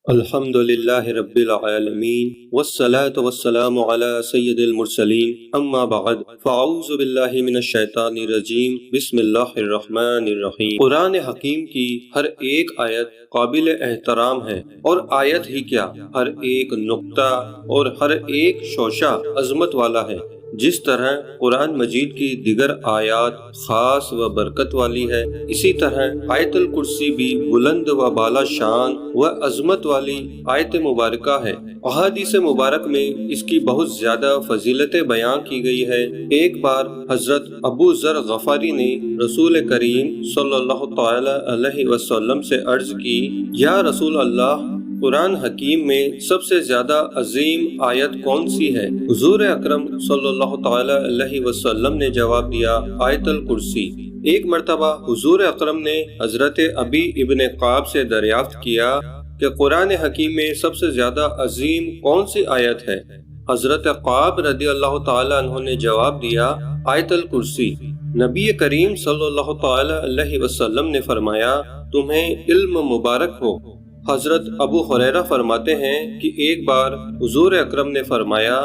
الحمد للہ رب العالمین والصلاة والسلام علی سید المرسلین اما بعد فاعوذ باللہ من الشیطان الرجیم بسم اللہ الرحمن الرحیم۔ قرآن حکیم کی ہر ایک آیت قابل احترام ہے، اور آیت ہی کیا، ہر ایک نقطہ اور ہر ایک شوشہ عظمت والا ہے۔ جس طرح قرآن مجید کی دیگر آیات خاص و برکت والی ہے، اسی طرح آیت الکرسی بھی بلند و بالا شان و عظمت والی آیت مبارکہ ہے۔ احادیث مبارک میں اس کی بہت زیادہ فضیلتیں بیان کی گئی ہے۔ ایک بار حضرت ابو ذر غفاری نے رسول کریم صلی اللہ تعالی علیہ وسلم سے عرض کی، یا رسول اللہ، قرآن حکیم میں سب سے زیادہ عظیم آیت کون سی ہے؟ حضور اکرم صلی اللہ تعالی علیہ وسلم نے جواب دیا، آیت الکرسی۔ ایک مرتبہ حضور اکرم نے حضرت ابی ابن قعب سے دریافت کیا کہ قرآن حکیم میں سب سے زیادہ عظیم کون سی آیت ہے؟ حضرت قعب رضی اللہ تعالی عنہ نے جواب دیا، آیت الکرسی۔ نبی کریم صلی اللہ تعالی علیہ وسلم نے فرمایا، تمہیں علم مبارک ہو۔ حضرت ابو ہریرہ فرماتے ہیں کہ ایک بار حضور اکرم نے فرمایا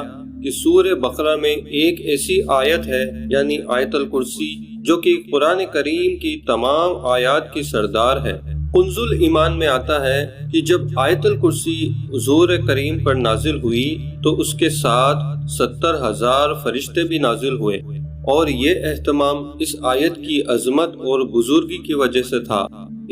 کہ سورہ بقرہ میں ایک ایسی آیت ہے، یعنی آیت الکرسی، جو کہ قرآن کریم کی تمام آیات کی سردار ہے۔ کنز الایمان میں آتا ہے کہ جب آیت الکرسی حضور کریم پر نازل ہوئی تو اس کے ساتھ 70,000 فرشتے بھی نازل ہوئے، اور یہ اہتمام اس آیت کی عظمت اور بزرگی کی وجہ سے تھا۔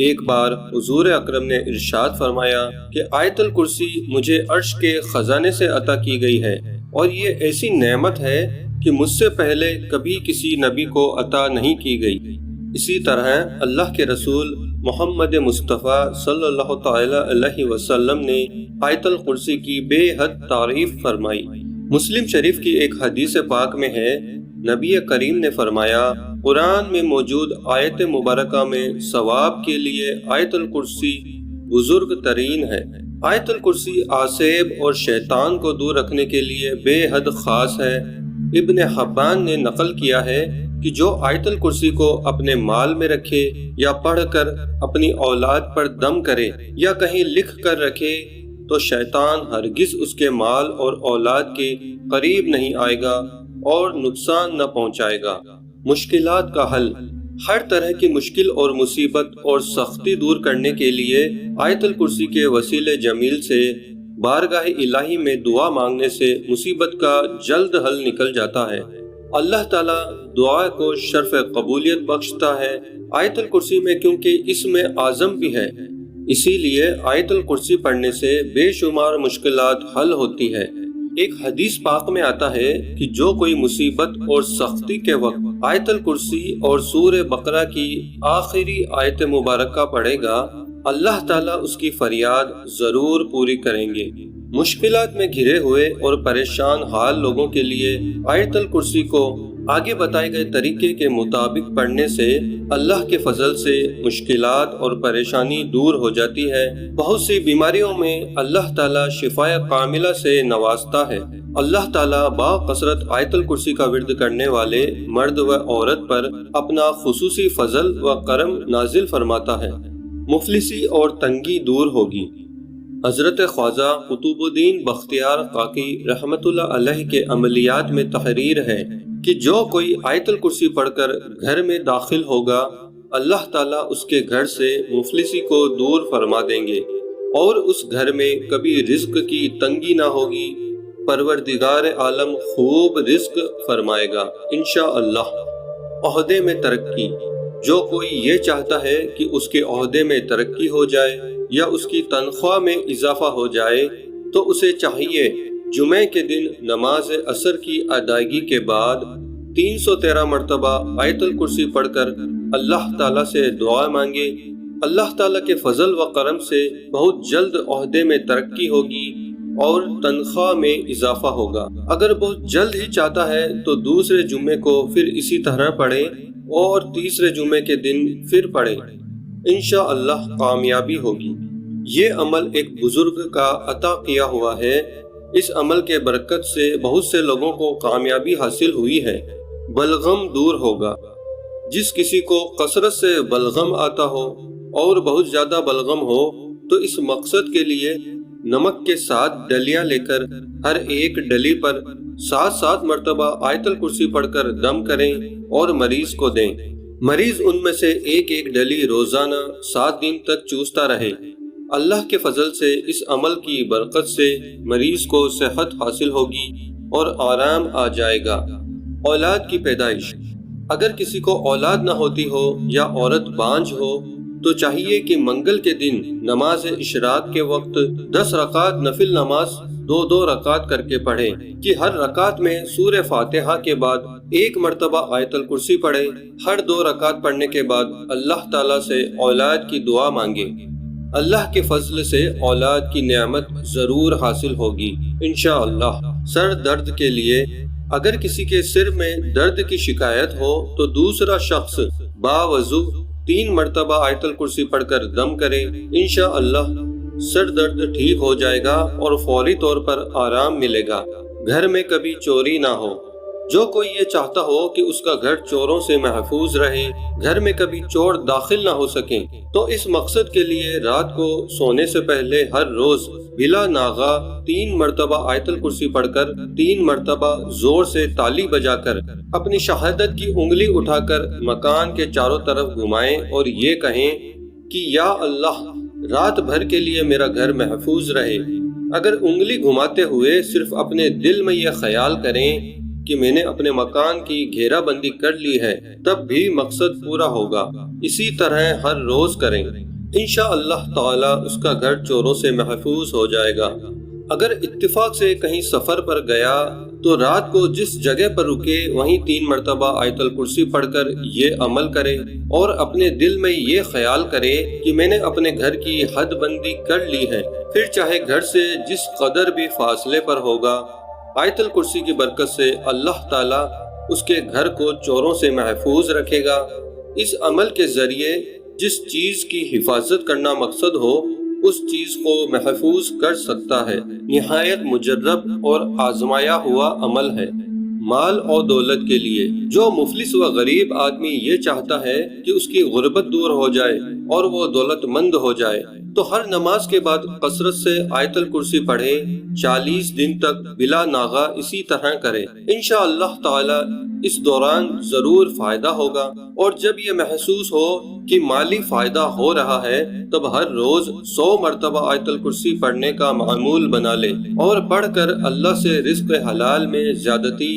ایک بار حضور اکرم نے ارشاد فرمایا کہ آیت الکرسی مجھے عرش کے خزانے سے عطا کی گئی ہے، اور یہ ایسی نعمت ہے کہ مجھ سے پہلے کبھی کسی نبی کو عطا نہیں کی گئی۔ اسی طرح اللہ کے رسول محمد مصطفیٰ صلی اللہ تعالی علیہ وسلم نے آیت الکرسی کی بے حد تعریف فرمائی۔ مسلم شریف کی ایک حدیث پاک میں ہے، نبی کریم نے فرمایا، قرآن میں موجود آیت مبارکہ میں ثواب کے لیے آیت الکرسی بزرگ ترین ہے۔ آیت الکرسی آسیب اور شیطان کو دور رکھنے کے لیے بے حد خاص ہے۔ ابن حبان نے نقل کیا ہے کہ جو آیت الکرسی کو اپنے مال میں رکھے یا پڑھ کر اپنی اولاد پر دم کرے یا کہیں لکھ کر رکھے تو شیطان ہرگز اس کے مال اور اولاد کے قریب نہیں آئے گا اور نقصان نہ پہنچائے گا۔ مشکلات کا حل۔ ہر طرح کی مشکل اور مصیبت اور سختی دور کرنے کے لیے آیت الکرسی کے وسیلے جمیل سے بارگاہ الہی میں دعا مانگنے سے مصیبت کا جلد حل نکل جاتا ہے۔ اللہ تعالیٰ دعا کو شرف قبولیت بخشتا ہے آیت الکرسی میں، کیونکہ اس میں اعظم بھی ہے۔ اسی لیے آیت الکرسی پڑھنے سے بے شمار مشکلات حل ہوتی ہے۔ ایک حدیث پاک میں آتا ہے کہ جو کوئی مصیبت اور سختی کے وقت آیت الکرسی اور سورہ بقرہ کی آخری آیت مبارکہ پڑھے گا، اللہ تعالیٰ اس کی فریاد ضرور پوری کریں گے۔ مشکلات میں گھرے ہوئے اور پریشان حال لوگوں کے لیے آیت الکرسی کو آگے بتائے گئے طریقے کے مطابق پڑھنے سے اللہ کے فضل سے مشکلات اور پریشانی دور ہو جاتی ہے۔ بہت سی بیماریوں میں اللہ تعالیٰ شفائے کاملہ سے نوازتا ہے۔ اللہ تعالیٰ با کثرت آیت الکرسی کا ورد کرنے والے مرد و عورت پر اپنا خصوصی فضل و کرم نازل فرماتا ہے۔ مفلسی اور تنگی دور ہوگی۔ حضرت خواجہ قطب الدین بختیار کاکی رحمت اللہ علیہ کے عملیات میں تحریر ہے کہ جو کوئی آیت الکرسی پڑھ کر گھر میں داخل ہوگا، اللہ تعالیٰ اس کے گھر سے مفلسی کو دور فرما دیں گے، اور اس گھر میں کبھی رزق کی تنگی نہ ہوگی۔ پروردگار عالم خوب رزق فرمائے گا انشاءاللہ۔ عہدے میں ترقی۔ جو کوئی یہ چاہتا ہے کہ اس کے عہدے میں ترقی ہو جائے یا اس کی تنخواہ میں اضافہ ہو جائے، تو اسے چاہیے جمعے کے دن نماز عصر کی ادائیگی کے بعد 313 مرتبہ آیت الکرسی پڑھ کر اللہ تعالیٰ سے دعا مانگے۔ اللہ تعالیٰ کے فضل و کرم سے بہت جلد عہدے میں ترقی ہوگی اور تنخواہ میں اضافہ ہوگا۔ اگر بہت جلد ہی چاہتا ہے تو دوسرے جمعے کو پھر اسی طرح پڑھے اور تیسرے جمعے کے دن پھر پڑھے، انشاءاللہ کامیابی ہوگی۔ یہ عمل ایک بزرگ کا عطا کیا ہوا ہے۔ اس عمل کے برکت سے بہت سے لوگوں کو کامیابی حاصل ہوئی ہے۔ بلغم دور ہوگا۔ جس کسی کو کثرت سے بلغم آتا ہو اور بہت زیادہ بلغم ہو تو اس مقصد کے لیے نمک کے 7 ڈلیاں لے کر ہر ایک ڈلی پر 7 مرتبہ آیت الکرسی پڑھ کر دم کریں اور مریض کو دیں۔ مریض ان میں سے ایک ایک ڈلی روزانہ 7 دن تک چوستا رہے۔ اللہ کے فضل سے اس عمل کی برکت سے مریض کو صحت حاصل ہوگی اور آرام آ جائے گا۔ اولاد کی پیدائش۔ اگر کسی کو اولاد نہ ہوتی ہو یا عورت بانجھ ہو تو چاہیے کہ منگل کے دن نماز اشراق کے وقت 10 رکعت نفل نماز 2 رکعت کر کے پڑھے کہ ہر رکعت میں سورہ فاتحہ کے بعد 1 مرتبہ آیت الکرسی پڑھے۔ ہر 2 رکعت پڑھنے کے بعد اللہ تعالیٰ سے اولاد کی دعا مانگے۔ اللہ کے فضل سے اولاد کی نعمت ضرور حاصل ہوگی انشاءاللہ۔ سر درد کے لیے اگر کسی کے سر میں درد کی شکایت ہو تو دوسرا شخص باوضو 3 مرتبہ آیت الکرسی پڑھ کر دم کرے، انشاءاللہ سر درد ٹھیک ہو جائے گا اور فوری طور پر آرام ملے گا۔ گھر میں کبھی چوری نہ ہو۔ جو کوئی یہ چاہتا ہو کہ اس کا گھر چوروں سے محفوظ رہے، گھر میں کبھی چور داخل نہ ہو سکیں، تو اس مقصد کے لیے رات کو سونے سے پہلے ہر روز بلا ناغہ 3 مرتبہ آیت الکرسی پڑھ کر 3 مرتبہ زور سے تالی بجا کر اپنی شہادت کی انگلی اٹھا کر مکان کے چاروں طرف گھمائیں اور یہ کہیں کہ یا اللہ رات بھر کے لیے میرا گھر محفوظ رہے۔ اگر انگلی گھماتے ہوئے صرف اپنے دل میں یہ خیال کریں کہ میں نے اپنے مکان کی گھیرا بندی کر لی ہے تب بھی مقصد پورا ہوگا۔ اسی طرح ہر روز کریں، انشاءاللہ تعالی اس کا گھر چوروں سے محفوظ ہو جائے گا۔ اگر اتفاق سے کہیں سفر پر گیا تو رات کو جس جگہ پر رکے وہیں 3 مرتبہ آیت الکرسی پڑھ کر یہ عمل کرے اور اپنے دل میں یہ خیال کرے کہ میں نے اپنے گھر کی حد بندی کر لی ہے۔ پھر چاہے گھر سے جس قدر بھی فاصلے پر ہوگا، آیت الکرسی کی برکت سے اللہ تعالیٰ اس کے گھر کو چوروں سے محفوظ رکھے گا۔ اس عمل کے ذریعے جس چیز کی حفاظت کرنا مقصد ہو اس چیز کو محفوظ کر سکتا ہے۔ نہایت مجرب اور آزمایا ہوا عمل ہے۔ مال اور دولت کے لیے جو مفلس و غریب آدمی یہ چاہتا ہے کہ اس کی غربت دور ہو جائے اور وہ دولت مند ہو جائے تو ہر نماز کے بعد کثرت سے آیت الکرسی پڑھے، 40 دن تک بلا ناغہ اسی طرح کرے، انشاءاللہ تعالی اس دوران ضرور فائدہ ہوگا۔ اور جب یہ محسوس ہو کہ مالی فائدہ ہو رہا ہے تب ہر روز 100 مرتبہ آیت الکرسی پڑھنے کا معمول بنا لے اور پڑھ کر اللہ سے رزق حلال میں زیادتی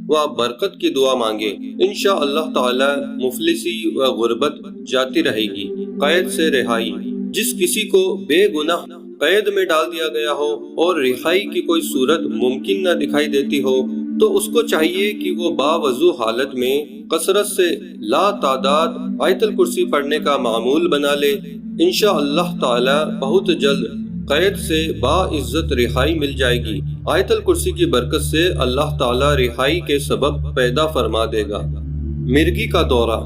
و برکت کی دعا مانگے، انشاءاللہ تعالی مفلسی و غربت جاتی رہے گی۔ قید سے رہائی۔ جس کسی کو بے گناہ قید میں ڈال دیا گیا ہو اور رہائی کی کوئی صورت ممکن نہ دکھائی دیتی ہو تو اس کو چاہیے کہ وہ باوضو حالت میں کثرت سے لا تعداد آیت الکرسی پڑھنے کا معمول بنا لے، انشاءاللہ تعالی بہت جلد قید سے باعزت رہائی مل جائے گی۔ آیت الکرسی کی برکت سے اللہ تعالی رہائی کے سبب پیدا فرما دے گا۔ مرگی کا دورہ۔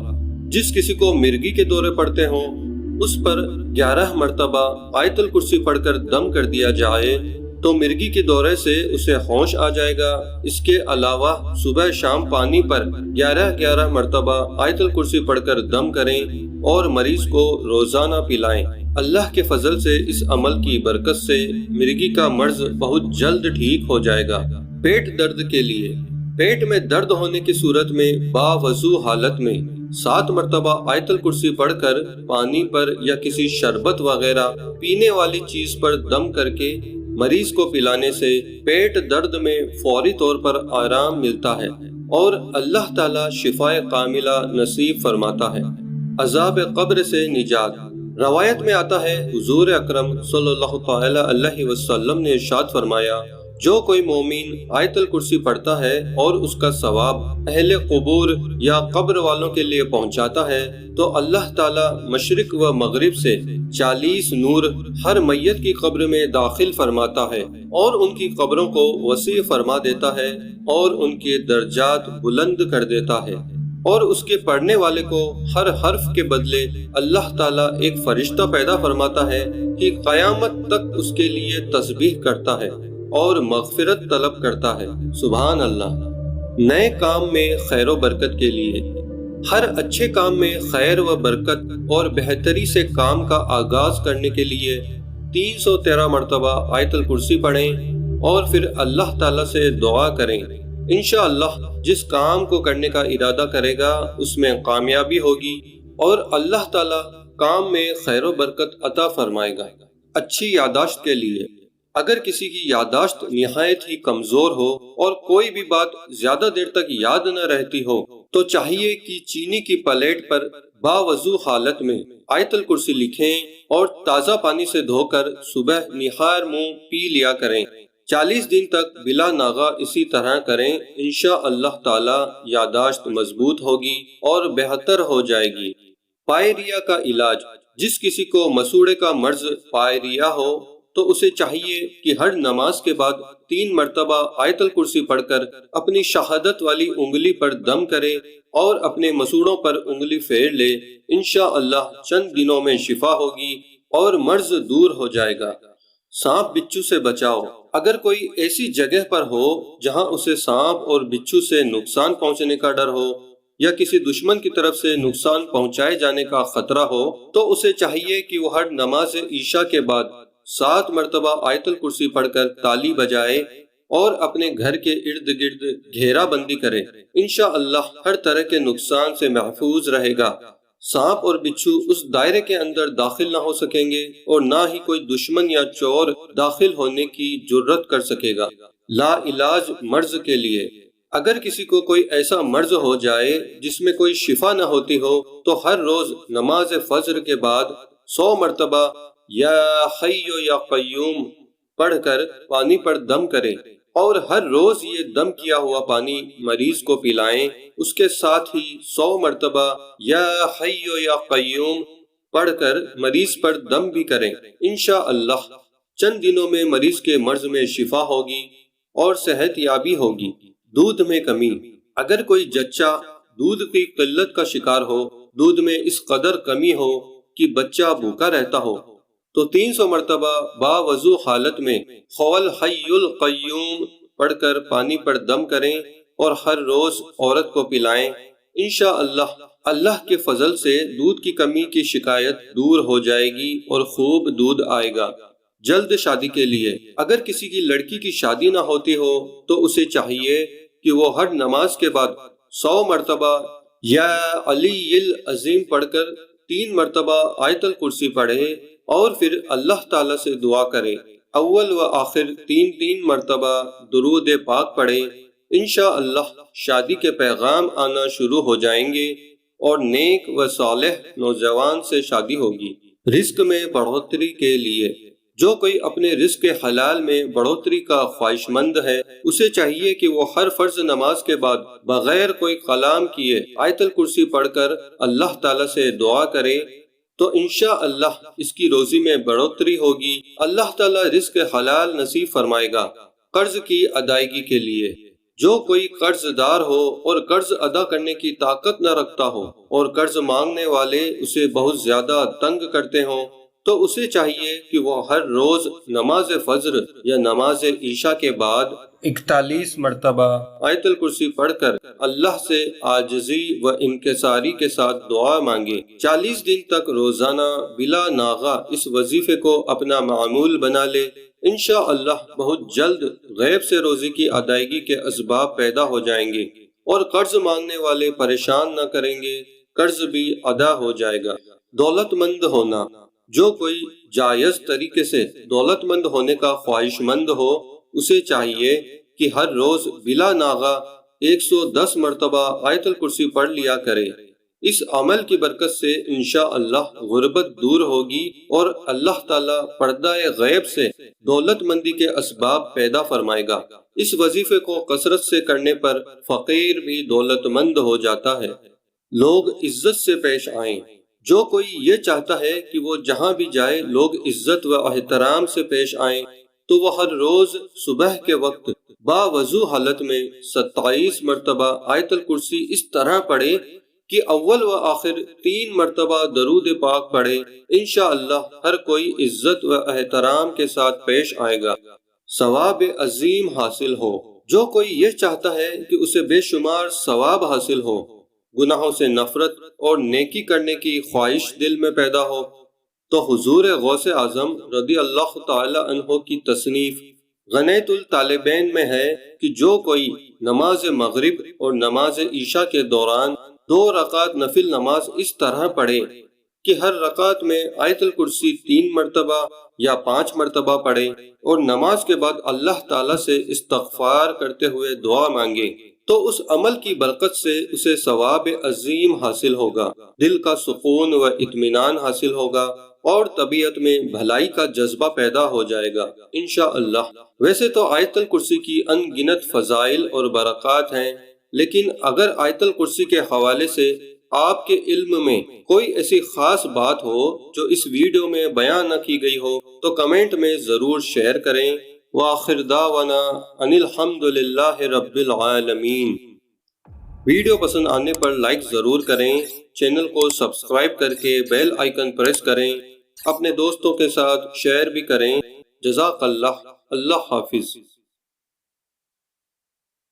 جس کسی کو مرگی کے دورے پڑتے ہوں اس پر 11 مرتبہ آیت الکرسی پڑھ کر دم کر دیا جائے تو مرگی کے دورے سے اسے ہوش آ جائے گا۔ اس کے علاوہ صبح شام پانی پر 11 مرتبہ آیت الکرسی پڑھ کر دم کریں اور مریض کو روزانہ پلائیں۔ اللہ کے فضل سے اس عمل کی برکت سے مرگی کا مرض بہت جلد ٹھیک ہو جائے گا۔ پیٹ درد کے لیے۔ پیٹ میں درد ہونے کی صورت میں باوضو حالت میں 7 مرتبہ آیت الکرسی پڑھ کر پانی پر یا کسی شربت وغیرہ پینے والی چیز پر دم کر کے مریض کو پلانے سے پیٹ درد میں فوری طور پر آرام ملتا ہے اور اللہ تعالی شفائے کاملہ نصیب فرماتا ہے۔ عذاب قبر سے نجات۔ روایت میں آتا ہے حضور اکرم صلی اللہ تعالی علیہ وسلم نے ارشاد فرمایا، جو کوئی مومن آیت الکرسی پڑھتا ہے اور اس کا ثواب اہل قبور یا قبر والوں کے لیے پہنچاتا ہے تو اللہ تعالی مشرق و مغرب سے 40 نور ہر میت کی قبر میں داخل فرماتا ہے اور ان کی قبروں کو وسیع فرما دیتا ہے اور ان کے درجات بلند کر دیتا ہے، اور اس کے پڑھنے والے کو ہر حرف کے بدلے اللہ تعالیٰ ایک فرشتہ پیدا فرماتا ہے کہ قیامت تک اس کے لیے تسبیح کرتا ہے اور مغفرت طلب کرتا ہے۔ سبحان اللہ۔ نئے کام میں خیر و برکت کے لیے۔ ہر اچھے کام میں خیر و برکت اور بہتری سے کام کا آغاز کرنے کے لیے 313 مرتبہ آیت الکرسی پڑھیں اور پھر اللہ تعالیٰ سے دعا کریں۔ انشاءاللہ جس کام کو کرنے کا ارادہ کرے گا اس میں کامیابی ہوگی اور اللہ تعالیٰ کام میں خیر و برکت عطا فرمائے گا۔ اچھی یادداشت کے لیے اگر کسی کی یادداشت نہایت ہی کمزور ہو اور کوئی بھی بات زیادہ دیر تک یاد نہ رہتی ہو تو چاہیے کہ چینی کی پلیٹ پر باوضو حالت میں آیت الکرسی لکھیں اور تازہ پانی سے دھو کر صبح نہار منہ پی لیا کریں۔ 40 دن تک بلا ناغہ اسی طرح کریں، انشاءاللہ تعالی یادداشت مضبوط ہوگی اور بہتر ہو جائے گی۔ پائریا کا علاج، جس کسی کو مسوڑے کا مرض پائریا ہو تو اسے چاہیے کہ ہر نماز کے بعد 3 مرتبہ آیت الکرسی پڑھ کر اپنی شہادت والی انگلی پر دم کرے اور اپنے مسوڑوں پر انگلی پھیر لے۔ انشاءاللہ چند دنوں میں شفا ہوگی اور مرض دور ہو جائے گا۔ سانپ بچھو سے بچاؤ، اگر کوئی ایسی جگہ پر ہو جہاں اسے سانپ اور بچھو سے نقصان پہنچنے کا ڈر ہو یا کسی دشمن کی طرف سے نقصان پہنچائے جانے کا خطرہ ہو تو اسے چاہیے کہ وہ ہر نماز عشاء کے بعد 7 مرتبہ آیت الکرسی پڑھ کر تالی بجائے اور اپنے گھر کے ارد گرد گھیرا بندی کرے۔ انشاءاللہ ہر طرح کے نقصان سے محفوظ رہے گا۔ سانپ اور بچھو اس دائرے کے اندر داخل نہ ہو سکیں گے اور نہ ہی کوئی دشمن یا چور داخل ہونے کی جرت کر سکے گا۔ لا علاج مرض کے لیے اگر کسی کو کوئی ایسا مرض ہو جائے جس میں کوئی شفا نہ ہوتی ہو تو ہر روز نماز فجر کے بعد 100 مرتبہ یا حی یا قیوم پڑھ کر پانی پر دم کرے اور ہر روز یہ دم کیا ہوا پانی مریض کو پلائیں۔ اس کے ساتھ ہی 100 مرتبہ یا حی یا قیوم پڑھ کر مریض پر دم بھی کریں۔ انشاءاللہ چند دنوں میں مریض کے مرض میں شفا ہوگی اور صحت یابی ہوگی۔ دودھ میں کمی، اگر کوئی جچہ دودھ کی قلت کا شکار ہو، دودھ میں اس قدر کمی ہو کہ بچہ بھوکا رہتا ہو تو 300 مرتبہ باوضو حالت میں قول حی القیوم پڑھ کر پانی پر دم کریں اور ہر روز عورت کو پلائیں۔ انشاءاللہ اللہ کے فضل سے دودھ کی کمی کی شکایت دور ہو جائے گی اور خوب دودھ آئے گا۔ جلد شادی کے لیے اگر کسی کی لڑکی کی شادی نہ ہوتی ہو تو اسے چاہیے کہ وہ ہر نماز کے بعد 100 مرتبہ یا علی العظیم پڑھ کر 3 مرتبہ آیت الکرسی پڑھے اور پھر اللہ تعالیٰ سے دعا کرے۔ اول و آخر 3 مرتبہ درود پاک پڑھے۔ انشاءاللہ شادی کے پیغام آنا شروع ہو جائیں گے اور نیک و صالح نوجوان سے شادی ہوگی۔ رزق میں بڑھوتری کے لیے جو کوئی اپنے رزق حلال میں بڑھوتری کا خواہش مند ہے اسے چاہیے کہ وہ ہر فرض نماز کے بعد بغیر کوئی کلام کیے آیت الکرسی پڑھ کر اللہ تعالیٰ سے دعا کرے تو انشاءاللہ اس کی روزی میں بڑھوتری ہوگی۔ اللہ تعالیٰ رزق حلال نصیب فرمائے گا۔ قرض کی ادائیگی کے لیے جو کوئی قرض دار ہو اور قرض ادا کرنے کی طاقت نہ رکھتا ہو اور قرض مانگنے والے اسے بہت زیادہ تنگ کرتے ہوں تو اسے چاہیے کہ وہ ہر روز نماز فجر یا نماز عشاء کے بعد 41 مرتبہ آیت الکرسی پڑھ کر اللہ سے عاجزی و انکساری کے ساتھ دعا مانگے۔ 40 دن تک روزانہ بلا ناغہ اس وظیفے کو اپنا معمول بنا لے۔ انشاءاللہ بہت جلد غیب سے روزی کی ادائیگی کے اسباب پیدا ہو جائیں گے اور قرض مانگنے والے پریشان نہ کریں گے، قرض بھی ادا ہو جائے گا۔ دولت مند ہونا جو کوئی جائز طریقے سے دولت مند ہونے کا خواہش مند ہو اسے چاہیے کہ ہر روز بلا ناغہ 110 مرتبہ آیت الکرسی پڑھ لیا کرے۔ اس عمل کی برکت سے انشاءاللہ غربت دور ہوگی اور اللہ تعالیٰ پردہ غیب سے دولت مندی کے اسباب پیدا فرمائے گا۔ اس وظیفے کو کثرت سے کرنے پر فقیر بھی دولت مند ہو جاتا ہے۔ لوگ عزت سے پیش آئیں، جو کوئی یہ چاہتا ہے کہ وہ جہاں بھی جائے لوگ عزت و احترام سے پیش آئیں تو وہ ہر روز صبح کے وقت باوضو حالت میں 27 مرتبہ آیت الکرسی اس طرح پڑھے کہ اول و آخر 3 مرتبہ درود پاک پڑھے۔ انشاءاللہ ہر کوئی عزت و احترام کے ساتھ پیش آئے گا، ثواب عظیم حاصل ہو۔ جو کوئی یہ چاہتا ہے کہ اسے بے شمار ثواب حاصل ہو، گناہوں سے نفرت اور نیکی کرنے کی خواہش دل میں پیدا ہو تو حضور غوث اعظم رضی اللہ تعالی عنہ کی تصنیف غنیۃ الطالبین میں ہے کہ جو کوئی نماز مغرب اور نماز عشاء کے دوران 2 رکعت نفل نماز اس طرح پڑھے کہ ہر رکعت میں آیت الکرسی 3 مرتبہ یا 5 مرتبہ پڑھے اور نماز کے بعد اللہ تعالیٰ سے استغفار کرتے ہوئے دعا مانگے، تو اس عمل کی برکت سے اسے ثواب عظیم حاصل ہوگا، دل کا سکون و اطمینان حاصل ہوگا اور طبیعت میں بھلائی کا جذبہ پیدا ہو جائے گا انشاءاللہ۔ ویسے تو آیت الکرسی کی ان گنت فضائل اور برکات ہیں، لیکن اگر آیت الکرسی کے حوالے سے آپ کے علم میں کوئی ایسی خاص بات ہو جو اس ویڈیو میں بیان نہ کی گئی ہو تو کمنٹ میں ضرور شیئر کریں۔ وآخر دعوانا ان الحمد للہ رب العالمین۔ ویڈیو پسند آنے پر لائک ضرور کریں، چینل کو سبسکرائب کر کے بیل آئیکن پریس کریں، اپنے دوستوں کے ساتھ شیئر بھی کریں۔ جزاک اللہ، اللہ حافظ۔